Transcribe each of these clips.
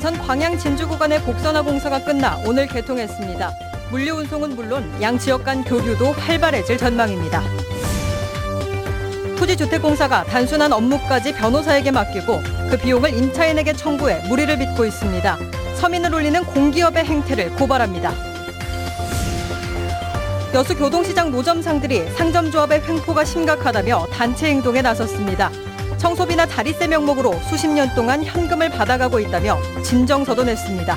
경전 광양 진주 구간의 복선화 공사가 끝나 오늘 개통했습니다. 물류 운송은 물론 양 지역 간 교류도 활발해질 전망입니다. 토지주택공사가 단순한 업무까지 변호사에게 맡기고 그 비용을 임차인에게 청구해 무리를 빚고 있습니다. 서민을 울리는 공기업의 행태를 고발합니다. 여수 교동시장 노점상들이 상점조합의 횡포가 심각하다며 단체 행동에 나섰습니다. 청소비나 자릿세 명목으로 수십 년 동안 현금을 받아가고 있다며 진정서도 냈습니다.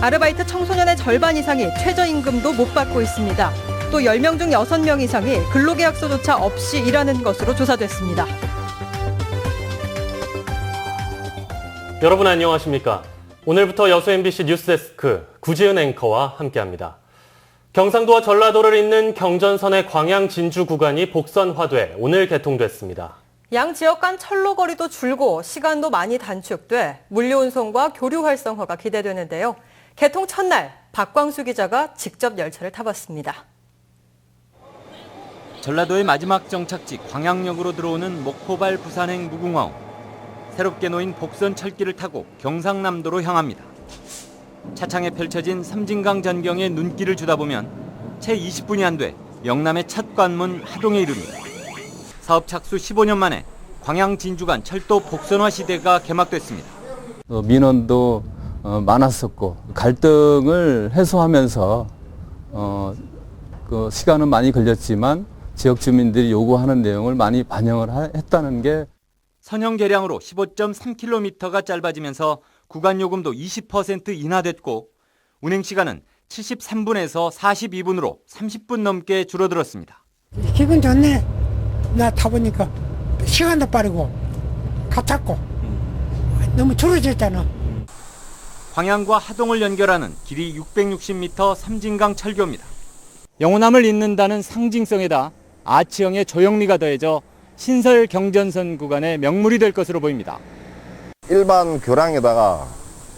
아르바이트 청소년의 절반 이상이 최저임금도 못 받고 있습니다. 또 10명 중 6명 이상이 근로계약서조차 없이 일하는 것으로 조사됐습니다. 여러분 안녕하십니까? 오늘부터 여수 MBC 뉴스데스크 구지은 앵커와 함께합니다. 경상도와 전라도를 잇는 경전선의 광양 진주 구간이 복선화돼 오늘 개통됐습니다. 양 지역 간 철로 거리도 줄고 시간도 많이 단축돼 물류 운송과 교류 활성화가 기대되는데요. 개통 첫날 박광수 기자가 직접 열차를 타봤습니다. 전라도의 마지막 정착지 광양역으로 들어오는 목포발 부산행 무궁화호. 새롭게 놓인 복선 철길을 타고 경상남도로 향합니다. 차창에 펼쳐진 섬진강 전경에 눈길을 주다 보면 채 20분이 안 돼 영남의 첫 관문 하동에 이릅니다. 사업 착수 15년 만에 광양 진주간 철도 복선화 시대가 개막됐습니다. 민원도 많았었고 갈등을 해소하면서 그 시간은 많이 걸렸지만 지역 주민들이 요구하는 내용을 많이 반영을 했다는 게 선형 개량으로 15.3km가 짧아지면서 구간 요금도 20% 인하됐고 운행 시간은 73분에서 42분으로 30분 넘게 줄어들었습니다. 기분 좋네. 나 타보니까 시간도 빠르고 가깝고 너무 줄어졌잖아. 광양과 하동을 연결하는 길이 660m 섬진강 철교입니다. 영호남을 잇는다는 상징성에다 아치형의 조형미가 더해져 신설 경전선 구간의 명물이 될 것으로 보입니다. 일반 교량에다가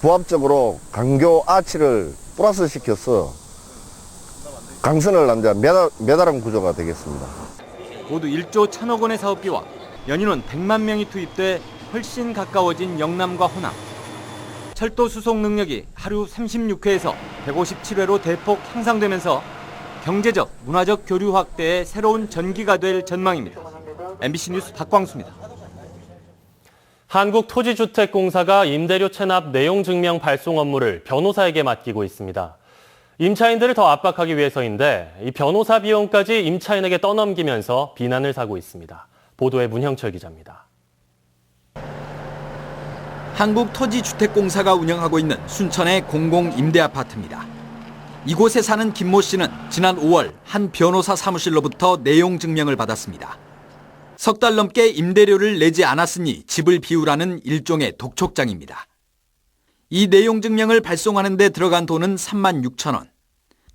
부합적으로 강교 아치를 플러스 시켜서 강선을 남자 매달음 구조가 되겠습니다. 모두 1조 1,000억 원의 사업비와 연인원 100만 명이 투입돼 훨씬 가까워진 영남과 호남. 철도 수송 능력이 하루 36회에서 157회로 대폭 향상되면서 경제적, 문화적 교류 확대의 새로운 전기가 될 전망입니다. MBC 뉴스 박광수입니다. 한국토지주택공사가 임대료 체납 내용 증명 발송 업무를 변호사에게 맡기고 있습니다. 임차인들을 더 압박하기 위해서인데 이 변호사 비용까지 임차인에게 떠넘기면서 비난을 사고 있습니다. 보도에 문형철 기자입니다. 한국토지주택공사가 운영하고 있는 순천의 공공임대아파트입니다. 이곳에 사는 김모 씨는 지난 5월 한 변호사 사무실로부터 내용 증명을 받았습니다. 석 달 넘게 임대료를 내지 않았으니 집을 비우라는 일종의 독촉장입니다. 이 내용 증명을 발송하는 데 들어간 돈은 36,000원.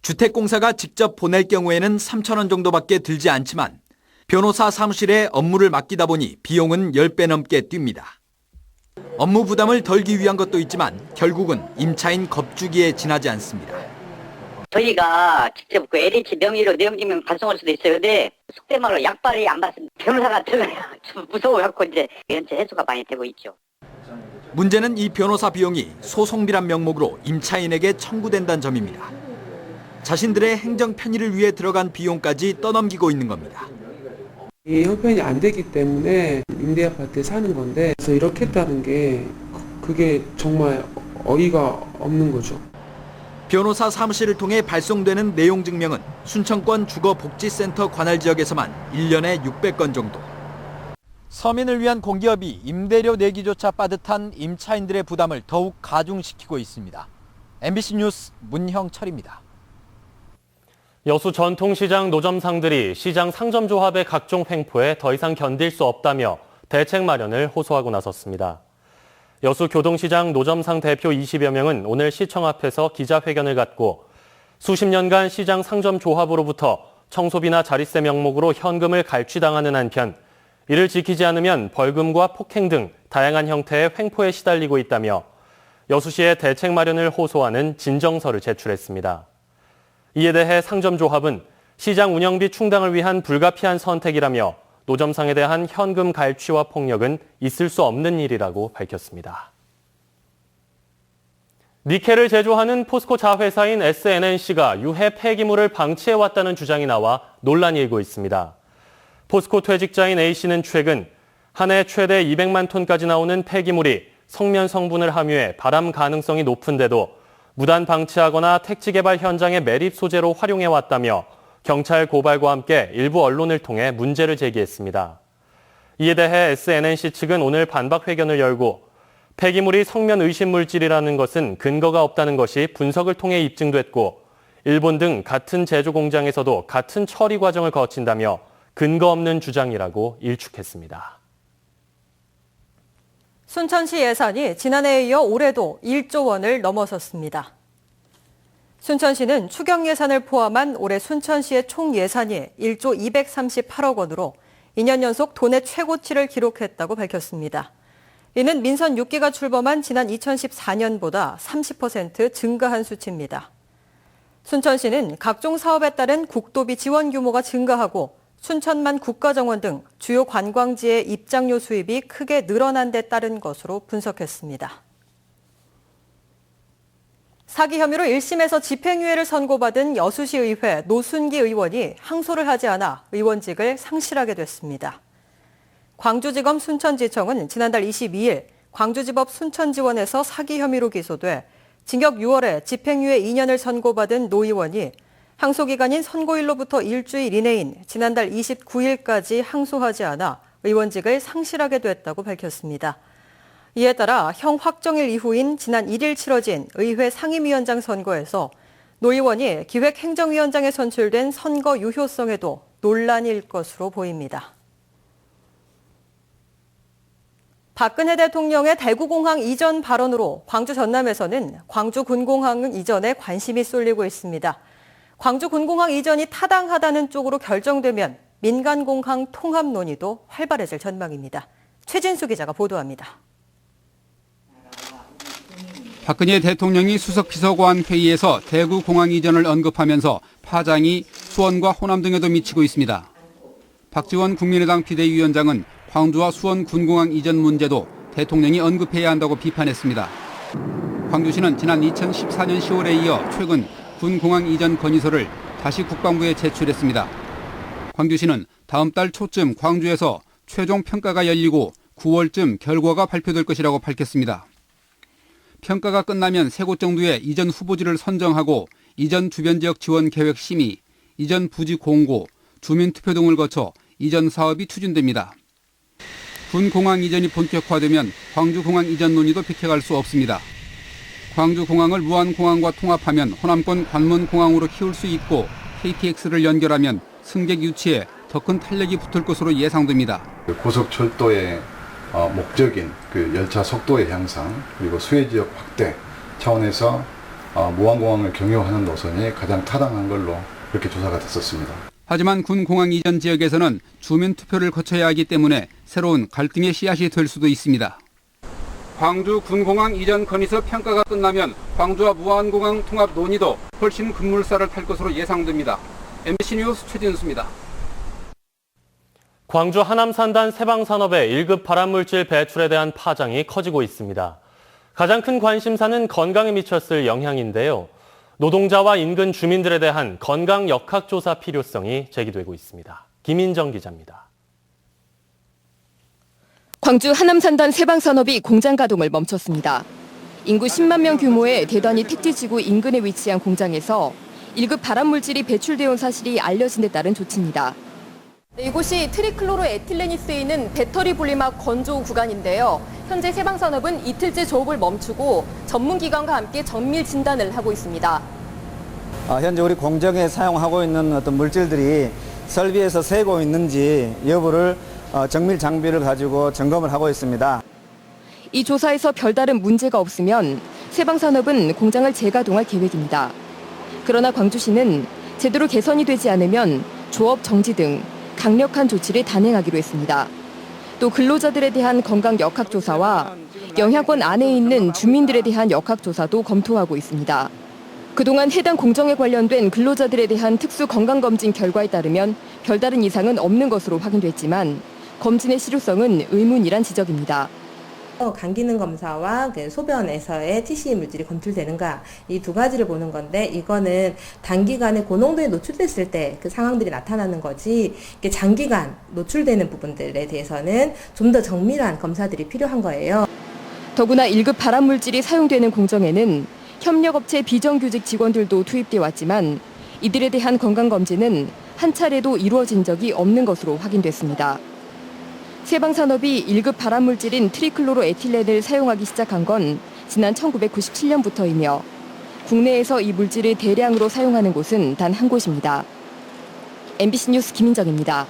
주택공사가 직접 보낼 경우에는 3,000원 정도밖에 들지 않지만 변호사 사무실에 업무를 맡기다 보니 비용은 10배 넘게 뜁니다. 업무 부담을 덜기 위한 것도 있지만 결국은 임차인 겁주기에 지나지 않습니다. 저희가 직접 그 LH 명의로 내용증명 발송할 수도 있어요. 근데 속된 말로 약발이 안 받습니다. 변호사가 들어가야 좀 무서워갖고 이제 연체 해소가 많이 되고 있죠. 문제는 이 변호사 비용이 소송비란 명목으로 임차인에게 청구된다는 점입니다. 자신들의 행정 편의를 위해 들어간 비용까지 떠넘기고 있는 겁니다. 이 형편이 안 되기 때문에 임대 아파트에 사는 건데 그래서 이렇게 했다는 게 그게 정말 어이가 없는 거죠. 변호사 사무실을 통해 발송되는 내용 증명은 순천권 주거복지센터 관할 지역에서만 1년에 600건 정도. 서민을 위한 공기업이 임대료 내기조차 빠듯한 임차인들의 부담을 더욱 가중시키고 있습니다. MBC 뉴스 문형철입니다. 여수 전통시장 노점상들이 시장 상점조합의 각종 횡포에 더 이상 견딜 수 없다며 대책 마련을 호소하고 나섰습니다. 여수 교동시장 노점상 대표 20여 명은 오늘 시청 앞에서 기자회견을 갖고 수십 년간 시장 상점조합으로부터 청소비나 자릿세 명목으로 현금을 갈취당하는 한편 이를 지키지 않으면 벌금과 폭행 등 다양한 형태의 횡포에 시달리고 있다며 여수시에 대책 마련을 호소하는 진정서를 제출했습니다. 이에 대해 상점조합은 시장 운영비 충당을 위한 불가피한 선택이라며 노점상에 대한 현금 갈취와 폭력은 있을 수 없는 일이라고 밝혔습니다. 니켈을 제조하는 포스코 자회사인 SNNC가 유해 폐기물을 방치해왔다는 주장이 나와 논란이 일고 있습니다. 포스코 퇴직자인 A씨는 최근 한 해 최대 200만 톤까지 나오는 폐기물이 성면 성분을 함유해 발암 가능성이 높은데도 무단 방치하거나 택지 개발 현장의 매립 소재로 활용해왔다며 경찰 고발과 함께 일부 언론을 통해 문제를 제기했습니다. 이에 대해 SNNC 측은 오늘 반박 회견을 열고 폐기물이 성면 의심 물질이라는 것은 근거가 없다는 것이 분석을 통해 입증됐고 일본 등 같은 제조 공장에서도 같은 처리 과정을 거친다며 근거 없는 주장이라고 일축했습니다. 순천시 예산이 지난해에 이어 올해도 1조 원을 넘어섰습니다. 순천시는 추경 예산을 포함한 올해 순천시의 총 예산이 1조 238억 원으로 2년 연속 도내 최고치를 기록했다고 밝혔습니다. 이는 민선 6기가 출범한 지난 2014년보다 30% 증가한 수치입니다. 순천시는 각종 사업에 따른 국도비 지원 규모가 증가하고 순천만 국가정원 등 주요 관광지의 입장료 수입이 크게 늘어난 데 따른 것으로 분석했습니다. 사기 혐의로 1심에서 집행유예를 선고받은 여수시 의회 노순기 의원이 항소를 하지 않아 의원직을 상실하게 됐습니다. 광주지검 순천지청은 지난달 22일 광주지법 순천지원에서 사기 혐의로 기소돼 징역 6월에 집행유예 2년을 선고받은 노 의원이 항소기간인 선고일로부터 일주일 이내인 지난달 29일까지 항소하지 않아 의원직을 상실하게 됐다고 밝혔습니다. 이에 따라 형 확정일 이후인 지난 1일 치러진 의회 상임위원장 선거에서 노 의원이 기획행정위원장에 선출된 선거 유효성에도 논란일 것으로 보입니다. 박근혜 대통령의 대구공항 이전 발언으로 광주 전남에서는 광주 군공항 이전에 관심이 쏠리고 있습니다. 광주 군공항 이전이 타당하다는 쪽으로 결정되면 민간공항 통합 논의도 활발해질 전망입니다. 최진수 기자가 보도합니다. 박근혜 대통령이 수석비서관 회의에서 대구공항 이전을 언급하면서 파장이 수원과 호남 등에도 미치고 있습니다. 박지원 국민의당 비대위원장은 광주와 수원 군공항 이전 문제도 대통령이 언급해야 한다고 비판했습니다. 광주시는 지난 2014년 10월에 이어 최근 군공항 이전 건의서를 다시 국방부에 제출했습니다. 광주시는 다음 달 초쯤 광주에서 최종 평가가 열리고 9월쯤 결과가 발표될 것이라고 밝혔습니다. 평가가 끝나면 3곳 정도의 이전 후보지를 선정하고 이전 주변 지역 지원 계획 심의, 이전 부지 공고, 주민 투표 등을 거쳐 이전 사업이 추진됩니다. 군공항 이전이 본격화되면 광주공항 이전 논의도 빗혀갈 수 없습니다. 광주공항을 무안공항과 통합하면 호남권 관문공항으로 키울 수 있고 KTX를 연결하면 승객 유치에 더 큰 탄력이 붙을 것으로 예상됩니다. 고속철도의 목적인 열차 속도의 향상 그리고 수혜지역 확대 차원에서 무안공항을 경유하는 노선이 가장 타당한 걸로 그렇게 조사가 됐었습니다. 하지만 군공항 이전 지역에서는 주민 투표를 거쳐야 하기 때문에 새로운 갈등의 씨앗이 될 수도 있습니다. 광주 군공항 이전 건의서 평가가 끝나면 광주와 무안공항 통합 논의도 훨씬 급물살을 탈 것으로 예상됩니다. MBC 뉴스 최진수입니다. 광주 하남산단 세방산업의 1급 발암물질 배출에 대한 파장이 커지고 있습니다. 가장 큰 관심사는 건강에 미쳤을 영향인데요. 노동자와 인근 주민들에 대한 건강 역학조사 필요성이 제기되고 있습니다. 김인정 기자입니다. 광주 하남산단 세방산업이 공장 가동을 멈췄습니다. 인구 10만 명 규모의 대단위 택지지구 인근에 위치한 공장에서 1급 발암물질이 배출되어 온 사실이 알려진 데 따른 조치입니다. 이곳이 트리클로로에틸렌이 쓰이는 배터리 분리막 건조 구간인데요. 현재 세방산업은 이틀째 조업을 멈추고 전문기관과 함께 정밀 진단을 하고 있습니다. 현재 우리 공정에 사용하고 있는 어떤 물질들이 설비에서 새고 있는지 여부를 정밀 장비를 가지고 점검을 하고 있습니다. 이 조사에서 별다른 문제가 없으면 세방산업은 공장을 재가동할 계획입니다. 그러나 광주시는 제대로 개선이 되지 않으면 조업 정지 등 강력한 조치를 단행하기로 했습니다. 또 근로자들에 대한 건강 역학조사와 영향권 안에 있는 주민들에 대한 역학조사도 검토하고 있습니다. 그동안 해당 공정에 관련된 근로자들에 대한 특수 건강검진 결과에 따르면 별다른 이상은 없는 것으로 확인됐지만 검진의 실효성은 의문이란 지적입니다. 간 기능 검사와 그 소변에서의 TCE 물질이 검출되는가, 이 두 가지를 보는 건데, 이거는 단기간에 고농도에 노출됐을 때 그 상황들이 나타나는 거지, 이게 장기간 노출되는 부분들에 대해서는 좀 더 정밀한 검사들이 필요한 거예요. 더구나 1급 발암물질이 사용되는 공정에는 협력업체 비정규직 직원들도 투입돼 왔지만 이들에 대한 건강검진은 한 차례도 이루어진 적이 없는 것으로 확인됐습니다. 세방산업이 1급 발암물질인 트리클로로에틸렌을 사용하기 시작한 건 지난 1997년부터이며 국내에서 이 물질을 대량으로 사용하는 곳은 단 한 곳입니다. MBC 뉴스 김인정입니다.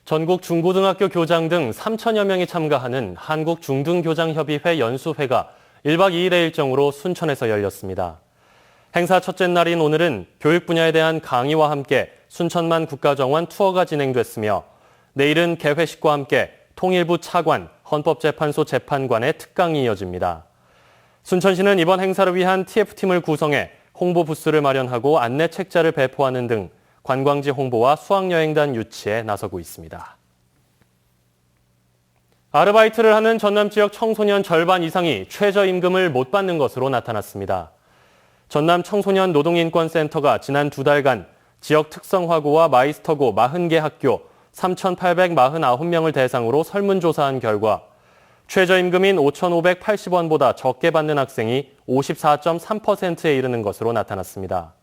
전국 중고등학교 교장 등 3천여 명이 참가하는 한국중등교장협의회 연수회가 1박 2일의 일정으로 순천에서 열렸습니다. 행사 첫째 날인 오늘은 교육 분야에 대한 강의와 함께 순천만 국가정원 투어가 진행됐으며 내일은 개회식과 함께 통일부 차관, 헌법재판소 재판관의 특강이 이어집니다. 순천시는 이번 행사를 위한 TF팀을 구성해 홍보 부스를 마련하고 안내 책자를 배포하는 등 관광지 홍보와 수학여행단 유치에 나서고 있습니다. 아르바이트를 하는 전남 지역 청소년 절반 이상이 최저임금을 못 받는 것으로 나타났습니다. 전남 청소년 노동인권센터가 지난 2달간 지역 특성화고와 마이스터고 40개 학교 3,849명을 대상으로 설문조사한 결과 최저임금인 5,580원보다 적게 받는 학생이 54.3%에 이르는 것으로 나타났습니다.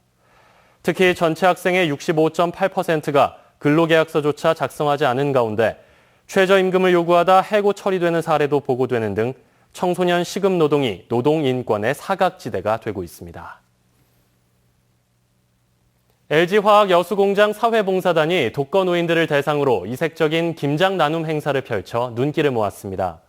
특히 전체 학생의 65.8%가 근로계약서조차 작성하지 않은 가운데 최저임금을 요구하다 해고 처리되는 사례도 보고되는 등 청소년 시급 노동이 노동인권의 사각지대가 되고 있습니다. LG화학 여수공장 사회봉사단이 독거노인들을 대상으로 이색적인 김장 나눔 행사를 펼쳐 눈길을 모았습니다.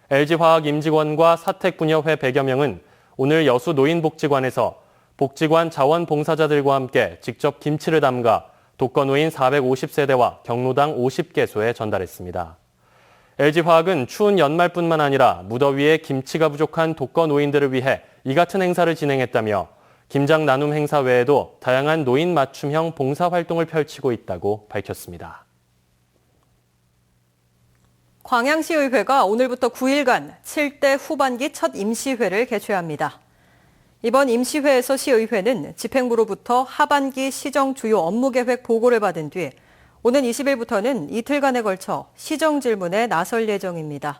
LG화학 임직원과 사택부녀회 100여 명은 오늘 여수 노인복지관에서 복지관 자원봉사자들과 함께 직접 김치를 담가 독거노인 450세대와 경로당 50개소에 전달했습니다. LG화학은 추운 연말뿐만 아니라 무더위에 김치가 부족한 독거노인들을 위해 이 같은 행사를 진행했다며 김장 나눔 행사 외에도 다양한 노인 맞춤형 봉사활동을 펼치고 있다고 밝혔습니다. 광양시의회가 오늘부터 9일간 7대 후반기 첫 임시회를 개최합니다. 이번 임시회에서 시의회는 집행부로부터 하반기 시정 주요 업무계획 보고를 받은 뒤 오는 20일부터는 이틀간에 걸쳐 시정 질문에 나설 예정입니다.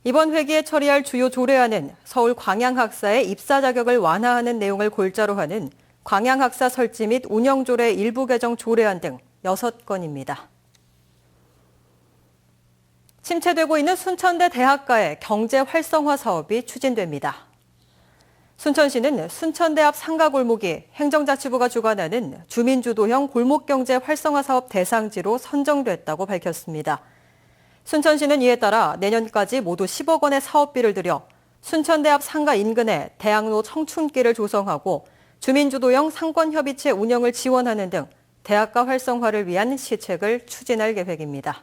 이번 회기에 처리할 주요 조례안은 서울 광양학사의 입사 자격을 완화하는 내용을 골자로 하는 광양학사 설치 및 운영 조례 일부 개정 조례안 등 6건입니다. 침체되고 있는 순천대 대학가의 경제 활성화 사업이 추진됩니다. 순천시는 순천대 앞 상가골목이 행정자치부가 주관하는 주민주도형 골목경제 활성화 사업 대상지로 선정됐다고 밝혔습니다. 순천시는 이에 따라 내년까지 모두 10억 원의 사업비를 들여 순천대 앞 상가 인근에 대학로 청춘길을 조성하고 주민주도형 상권협의체 운영을 지원하는 등 대학가 활성화를 위한 시책을 추진할 계획입니다.